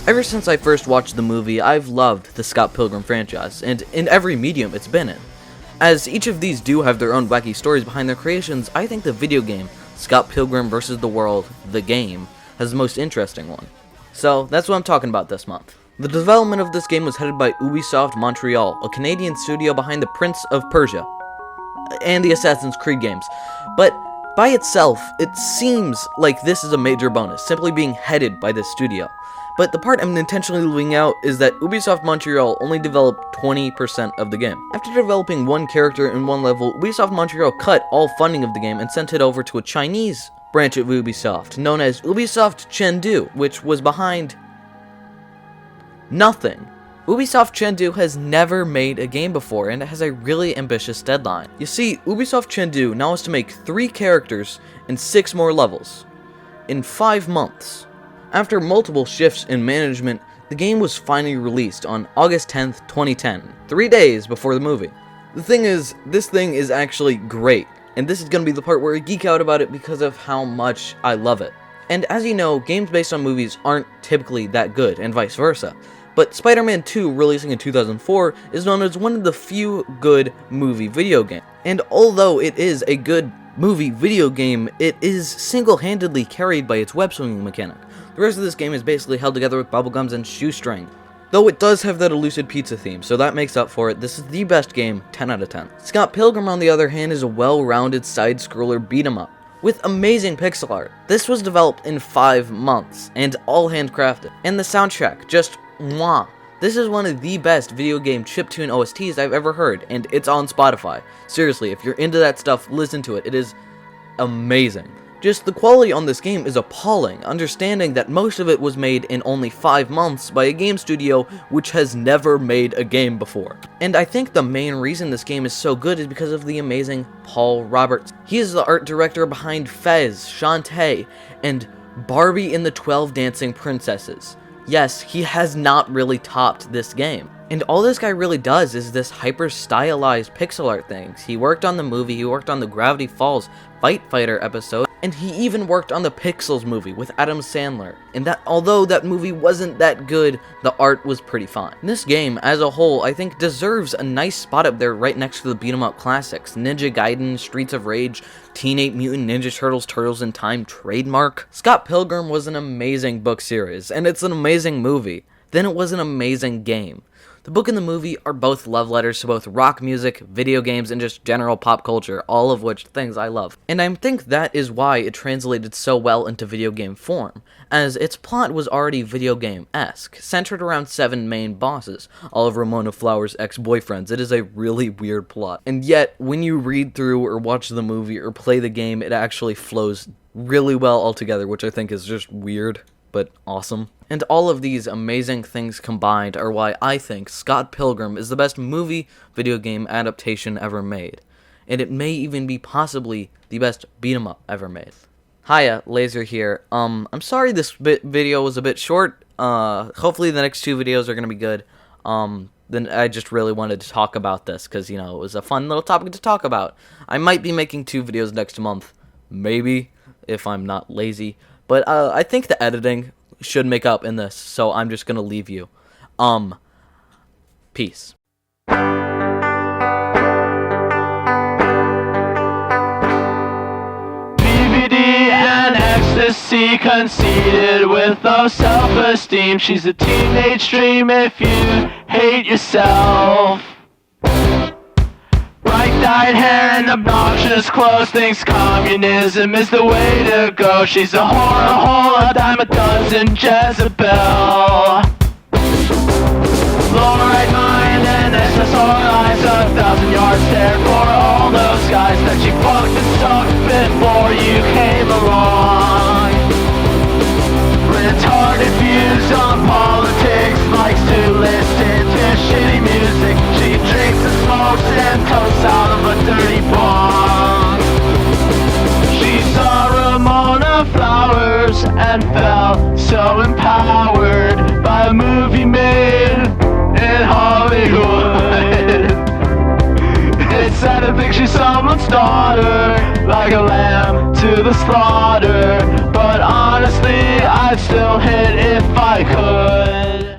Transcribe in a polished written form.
Ever since I first watched the movie, I've loved the Scott Pilgrim franchise, and in every medium it's been in. As each of these do have their own wacky stories behind their creations, I think the video game, Scott Pilgrim Vs The World, the game, has the most interesting one. So, that's what I'm talking about this month. The development of this game was headed by Ubisoft Montreal, a Canadian studio behind the Prince of Persia and the Assassin's Creed games. But by itself, it seems like this is a major bonus, simply being headed by this studio. But the part I'm intentionally leaving out is that Ubisoft Montreal only developed 20% of the game. After developing one character in one level, Ubisoft Montreal cut all funding of the game and sent it over to a Chinese branch of Ubisoft, known as Ubisoft Chengdu, which was behind nothing. Ubisoft Chengdu has never made a game before, and it has a really ambitious deadline. You see, Ubisoft Chengdu now has to make 3 characters and 6 more levels in 5 months. After multiple shifts in management, the game was finally released on August 10th, 2010, 3 days before the movie. The thing is, this thing is actually great, and this is going to be the part where I geek out about it because of how much I love it. And as you know, games based on movies aren't typically that good, and vice versa. But Spider-Man 2, releasing in 2004, is known as one of the few good movie video games. And although it is a good movie video game, it is single-handedly carried by its web-swinging mechanic. The rest of this game is basically held together with bubblegums and shoestring. Though it does have that elusive pizza theme, so that makes up for it. This is the best game, 10 out of 10. Scott Pilgrim, on the other hand, is a well-rounded side-scroller beat-em-up with amazing pixel art. This was developed in 5 months, and all handcrafted. And the soundtrack, just mwah. This is one of the best video game chiptune OSTs I've ever heard, and it's on Spotify. Seriously, if you're into that stuff, listen to it. It is amazing. Just the quality on this game is appalling, understanding that most of it was made in only 5 months by a game studio which has never made a game before. And I think the main reason this game is so good is because of the amazing Paul Roberts. He is the art director behind Fez, Shantae, and Barbie and the 12 Dancing Princesses. Yes, he has not really topped this game. And all this guy really does is this hyper-stylized pixel art things. He worked on the movie, he worked on the Gravity Falls Fight Fighter episode, and he even worked on the Pixels movie with Adam Sandler. And that, although that movie wasn't that good, the art was pretty fine. This game, as a whole, I think deserves a nice spot up there right next to the beat-em-up classics. Ninja Gaiden, Streets of Rage, Teenage Mutant Ninja Turtles, Turtles in Time, Trademark. Scott Pilgrim was an amazing book series, and it's an amazing movie. Then it was an amazing game. The book and the movie are both love letters to both rock music, video games, and just general pop culture, all of which things I love. And I think that is why it translated so well into video game form, as its plot was already video game-esque, centered around 7 main bosses, all of Ramona Flowers' ex-boyfriends. It is a really weird plot. And yet, when you read through or watch the movie or play the game, it actually flows really well altogether, which I think is just weird, but awesome. And all of these amazing things combined are why I think Scott Pilgrim is the best movie video game adaptation ever made. And it may even be possibly the best beat-em-up ever made. Hiya, Laser here. I'm sorry this video was a bit short. Hopefully the next 2 videos are gonna be good. Then I just really wanted to talk about this, because, you know, it was a fun little topic to talk about. I might be making 2 videos next month. Maybe, if I'm not lazy. But, I think the editing should make up in this, so I'm just gonna leave you. Peace. BBD and ecstasy, conceited with no self-esteem. She's a teenage dream if you hate yourself. Bright-dyed hair and obnoxious clothes, thinks communism is the way to go. She's a whore, a hole, a dime a dozen, Jezebel. Low-right mind and SSR eyes, 1,000 yards stare for all those guys that she fucked and sucked before you came along. Retarded views on politics, likes to listen to shitty music. She drinks and smokes and toasts out of a dirty bong. She saw Ramona Flowers and felt so empowered by a movie made in Hollywood. It's sad to think she's someone's daughter, like a lamb to the slaughter.